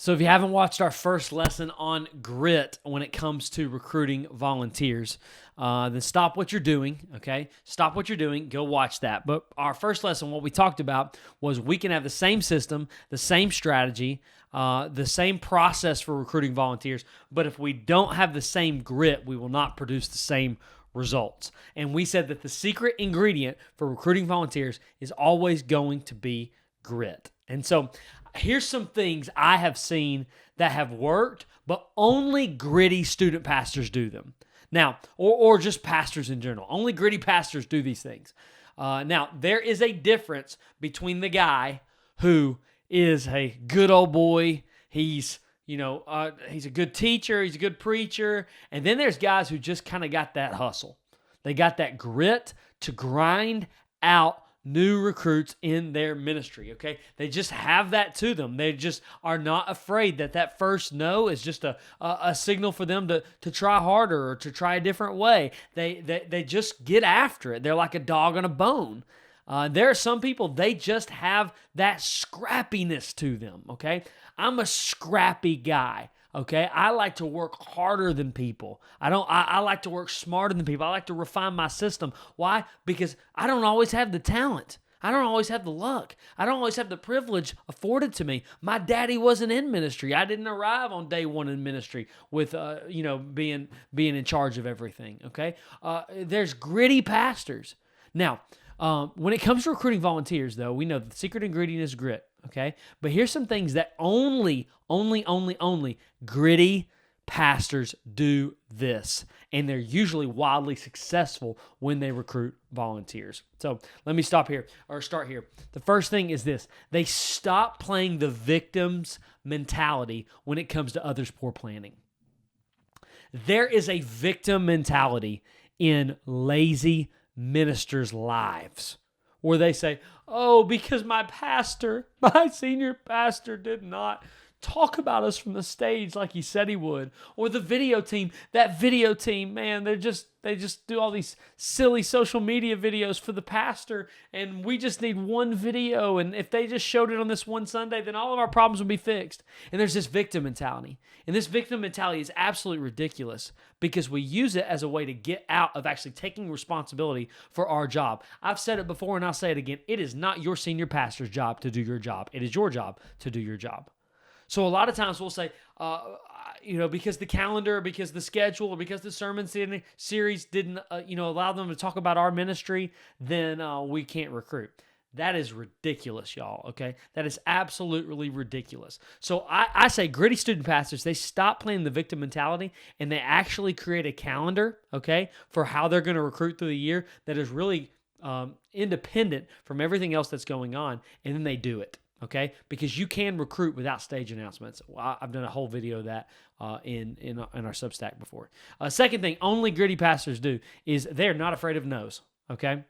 So if you haven't watched our first lesson on grit when it comes to recruiting volunteers, then stop what you're doing, okay? Stop what you're doing, go watch that. But our first lesson, what we talked about was we can have the same system, the same strategy, the same process for recruiting volunteers, but if we don't have the same grit, we will not produce the same results. And we said that the secret ingredient for recruiting volunteers is always going to be grit. And so here's some things I have seen that have worked, but only gritty student pastors do them. Now, or just pastors in general. Only gritty pastors do these things. Now, there is a difference between the guy who is a good old boy. He's a good teacher. He's a good preacher. And then there's guys who just kind of got that hustle. They got that grit to grind out new recruits in their ministry, okay? They just have that to them. They just are not afraid that first no is just a signal for them to try harder or to try a different way. They just get after it. They're like a dog on a bone. There are some people, they just have that scrappiness to them, okay? I'm a scrappy guy. Okay, I like to work harder than people. I like to work smarter than people. I like to refine my system. Why? Because I don't always have the talent. I don't always have the luck. I don't always have the privilege afforded to me. My daddy wasn't in ministry. I didn't arrive on day one in ministry with being in charge of everything. Okay, there's gritty pastors. Now, when it comes to recruiting volunteers, though, we know the secret ingredient is grit. Okay, but here's some things that only gritty pastors do this, and they're usually wildly successful when they recruit volunteers. So let me start here. The first thing is this: they stop playing the victim's mentality when it comes to others' poor planning. There is a victim mentality in lazy ministers' lives, where they say, oh, because my senior pastor did not talk about us from the stage like he said he would. Or that video team, man, they just do all these silly social media videos for the pastor, and we just need one video, and if they just showed it on this one Sunday, then all of our problems would be fixed. And there's this victim mentality. And this victim mentality is absolutely ridiculous because we use it as a way to get out of actually taking responsibility for our job. I've said it before and I'll say it again. It is not your senior pastor's job to do your job. It is your job to do your job. So a lot of times we'll say, because the calendar, because the schedule, or because the sermon series didn't, allow them to talk about our ministry, then we can't recruit. That is ridiculous, y'all, okay? That is absolutely ridiculous. So I say gritty student pastors, they stop playing the victim mentality, and they actually create a calendar, okay, for how they're going to recruit through the year that is really independent from everything else that's going on, and then they do it. Okay, because you can recruit without stage announcements. I've done a whole video of that in our Substack before. Second thing, only gritty pastors do is they're not afraid of no's. Okay,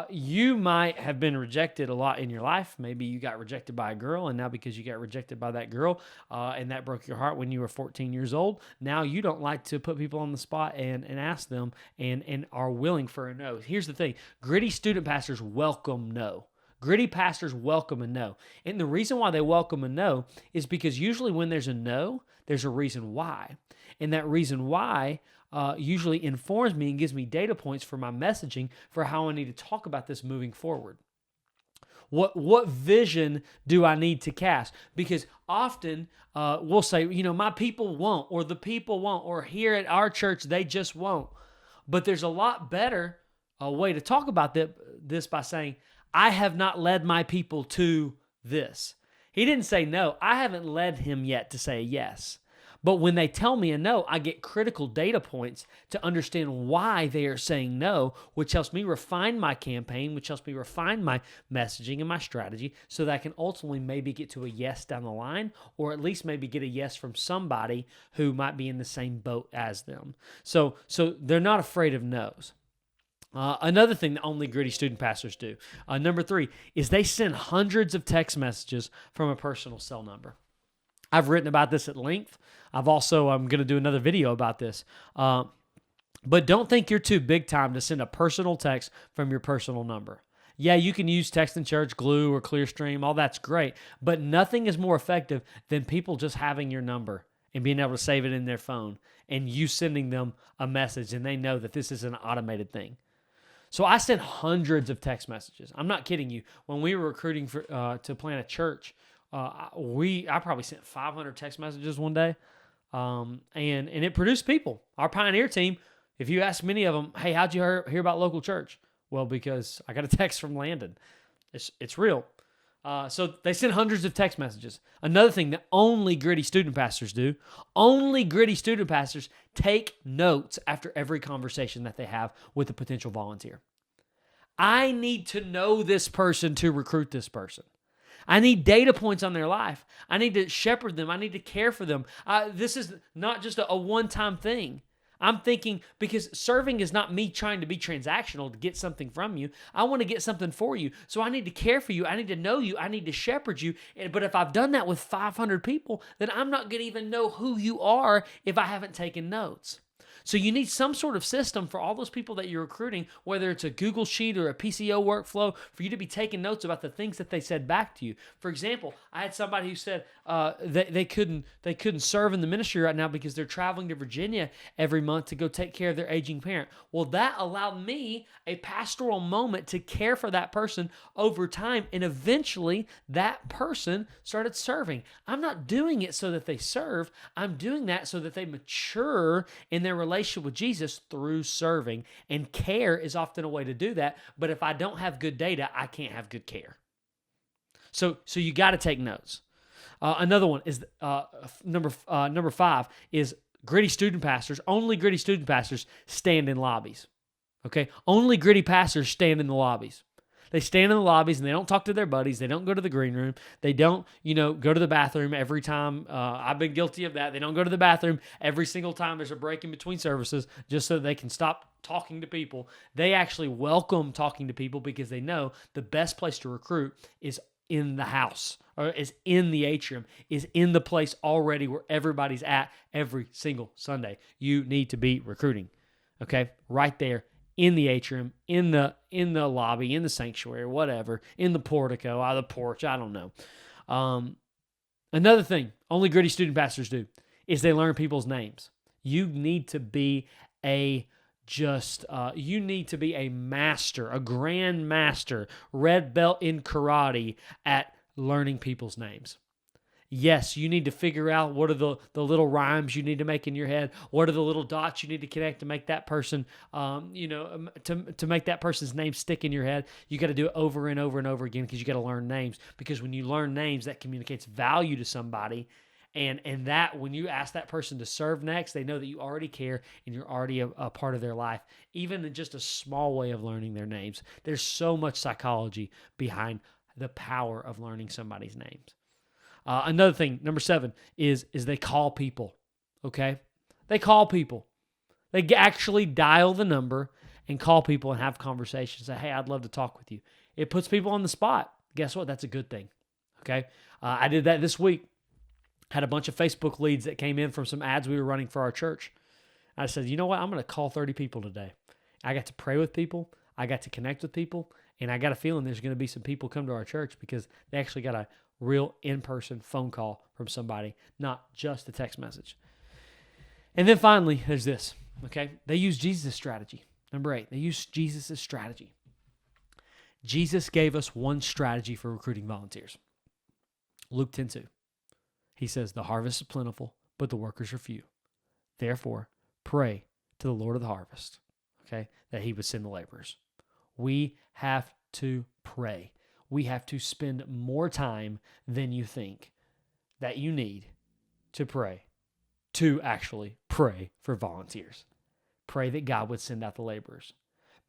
you might have been rejected a lot in your life. Maybe you got rejected by a girl, and now because you got rejected by that girl, and that broke your heart when you were 14 years old, now you don't like to put people on the spot and ask them and are willing for a no. Here's the thing: gritty student pastors welcome no. Gritty pastors welcome a no. And the reason why they welcome a no is because usually when there's a no, there's a reason why. And that reason why usually informs me and gives me data points for my messaging for how I need to talk about this moving forward. What vision do I need to cast? Because often we'll say, my people won't, or the people won't, or here at our church, they just won't. But there's a lot better way to talk about this by saying, I have not led my people to this. He didn't say no. I haven't led him yet to say yes. But when they tell me a no, I get critical data points to understand why they are saying no, which helps me refine my campaign, which helps me refine my messaging and my strategy so that I can ultimately maybe get to a yes down the line, or at least maybe get a yes from somebody who might be in the same boat as them. So they're not afraid of no's. Another thing that only gritty student pastors do, number 3, is they send hundreds of text messages from a personal cell number. I've written about this at length. I'm going to do another video about this. But don't think you're too big time to send a personal text from your personal number. Yeah, you can use Text in Church, Glue, or Clearstream. All that's great. But nothing is more effective than people just having your number and being able to save it in their phone and you sending them a message and they know that this is an automated thing. So I sent hundreds of text messages. I'm not kidding you. When we were recruiting to plant a church, I probably sent 500 text messages one day, and it produced people. Our pioneer team, if you ask many of them, hey, how'd you hear about local church? Well, because I got a text from Landon. It's real. So they sent hundreds of text messages. Another thing that only gritty student pastors do, only gritty student pastors take notes after every conversation that they have with a potential volunteer. I need to know this person to recruit this person. I need data points on their life. I need to shepherd them. I need to care for them. This is not just a one-time thing. I'm thinking, because serving is not me trying to be transactional to get something from you. I want to get something for you. So I need to care for you. I need to know you. I need to shepherd you. But if I've done that with 500 people, then I'm not going to even know who you are if I haven't taken notes. So you need some sort of system for all those people that you're recruiting, whether it's a Google Sheet or a PCO workflow, for you to be taking notes about the things that they said back to you. For example, I had somebody who said they couldn't serve in the ministry right now because they're traveling to Virginia every month to go take care of their aging parent. Well, that allowed me a pastoral moment to care for that person over time, and eventually that person started serving. I'm not doing it so that they serve. I'm doing that so that they mature in their relationship with Jesus through serving, and care is often a way to do that. But if I don't have good data, I can't have good care. So you got to take notes. Another one is number 5 is gritty student pastors. Only gritty student pastors stand in lobbies. Okay, only gritty pastors stand in the lobbies. They stand in the lobbies and they don't talk to their buddies. They don't go to the green room. They don't, go to the bathroom every time. I've been guilty of that. They don't go to the bathroom every single time there's a break in between services just so they can stop talking to people. They actually welcome talking to people because they know the best place to recruit is in the house, or is in the atrium, is in the place already where everybody's at every single Sunday. You need to be recruiting, okay? Right there. In the atrium, in the lobby, in the sanctuary, whatever, in the portico, out of the porch, I don't know. Another thing only gritty student pastors do is they learn people's names. You need to be a master, a grand master, red belt in karate at learning people's names. Yes, you need to figure out what are the little rhymes you need to make in your head. What are the little dots you need to connect to make that person, to make that person's name stick in your head. You got to do it over and over and over again because you got to learn names. Because when you learn names, that communicates value to somebody. And that when you ask that person to serve next, they know that you already care and you're already a part of their life, even in just a small way of learning their names. There's so much psychology behind the power of learning somebody's names. Another thing, number 7, is they call people, okay? They call people. They actually dial the number and call people and have conversations. Say, hey, I'd love to talk with you. It puts people on the spot. Guess what? That's a good thing, okay? I did that this week. Had a bunch of Facebook leads that came in from some ads we were running for our church. I said, you know what? I'm going to call 30 people today. I got to pray with people. I got to connect with people. And I got a feeling there's going to be some people come to our church because they actually got a real in-person phone call from somebody, not just a text message. And then finally, there's this, okay? They use Jesus' strategy. Number 8, they use Jesus' strategy. Jesus gave us one strategy for recruiting volunteers. Luke 10:2. He says, the harvest is plentiful, but the workers are few. Therefore, pray to the Lord of the harvest, okay, that he would send the laborers. We have to pray. We have to spend more time than you think that you need to pray, to actually pray for volunteers. Pray that God would send out the laborers.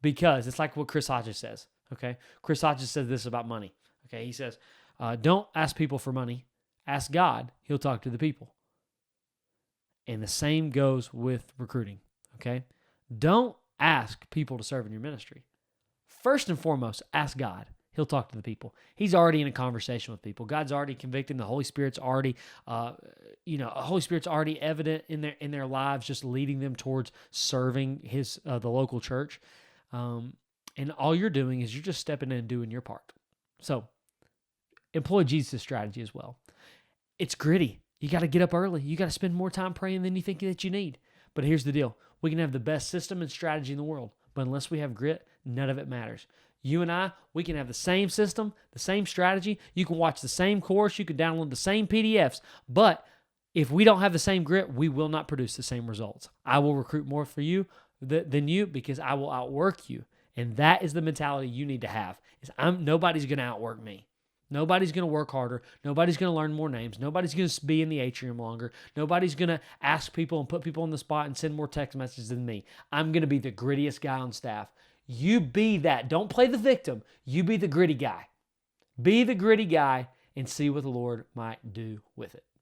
Because it's like what Chris Hodges says, okay? Chris Hodges says this about money, okay? He says, don't ask people for money. Ask God. He'll talk to the people. And the same goes with recruiting, okay? Don't ask people to serve in your ministry. First and foremost, ask God. He'll talk to the people. He's already in a conversation with people. God's already convicting. The Holy Spirit's already, Holy Spirit's already evident in their lives, just leading them towards serving the local church. And And all you're doing is you're just stepping in and doing your part. So employ Jesus' strategy as well. It's gritty. You got to get up early. You got to spend more time praying than you think that you need. But here's the deal. We can have the best system and strategy in the world, but unless we have grit, none of it matters. You and I, we can have the same system, the same strategy. You can watch the same course. You can download the same PDFs. But if we don't have the same grit, we will not produce the same results. I will recruit more for you than you because I will outwork you. And that is the mentality you need to have. Nobody's going to outwork me. Nobody's going to work harder. Nobody's going to learn more names. Nobody's going to be in the atrium longer. Nobody's going to ask people and put people on the spot and send more text messages than me. I'm going to be the grittiest guy on staff. You be that. Don't play the victim. You be the gritty guy. Be the gritty guy and see what the Lord might do with it.